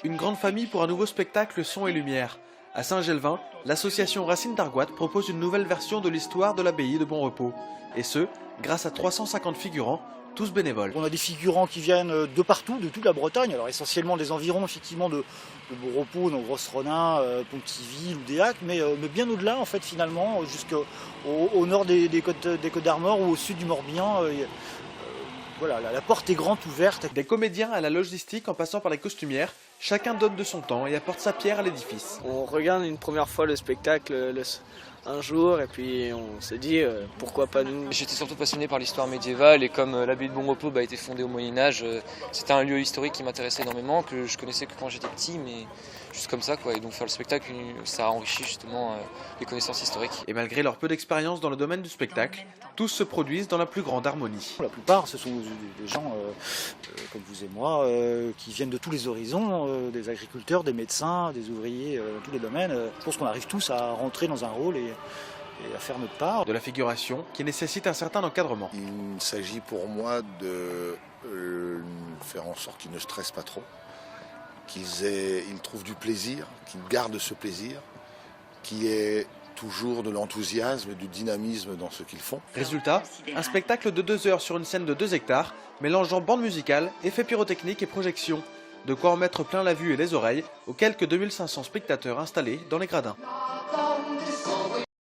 Une grande famille pour un nouveau spectacle son et lumière. À Saint-Gelvin, l'association Racine d'Argoat propose une nouvelle version de l'histoire de l'abbaye de Bon Repos. Et ce, grâce à 350 figurants, tous bénévoles. On a des figurants qui viennent de partout, de toute la Bretagne, alors essentiellement des environs effectivement de Bon Repos, donc Rosse-Ronin, Pontivy, Loudéac, mais bien au-delà en fait finalement, jusqu'au nord des Côtes d'Armor ou au sud du Morbihan. Voilà, la porte est grande ouverte. Des comédiens à la logistique en passant par les costumières, chacun donne de son temps et apporte sa pierre à l'édifice. On regarde une première fois le spectacle un jour et puis on se dit pourquoi pas nous. J'étais surtout passionné par l'histoire médiévale et comme l'abbaye de Bon Repos a été fondée au Moyen-Âge, c'était un lieu historique qui m'intéressait énormément, que je connaissais que quand j'étais petit, mais juste comme ça quoi. Et donc faire le spectacle, ça a enrichi justement les connaissances historiques. Et malgré leur peu d'expérience dans le domaine du spectacle, tous se produisent dans la plus grande harmonie. La plupart, ce sont des gens comme vous et moi, qui viennent de tous les horizons, des agriculteurs, des médecins, des ouvriers, dans tous les domaines. Je pense qu'on arrive tous à rentrer dans un rôle et à faire notre part. De la figuration qui nécessite un certain encadrement. Il s'agit pour moi de faire en sorte qu'ils ne stressent pas trop, qu'ils trouvent du plaisir, qu'ils gardent ce plaisir, qu'il y ait toujours de l'enthousiasme, du dynamisme dans ce qu'ils font. Résultat, un spectacle de 2 heures sur une scène de 2 hectares, mélangeant bande musicale, effets pyrotechniques et projections. De quoi en mettre plein la vue et les oreilles aux quelques 2500 spectateurs installés dans les gradins.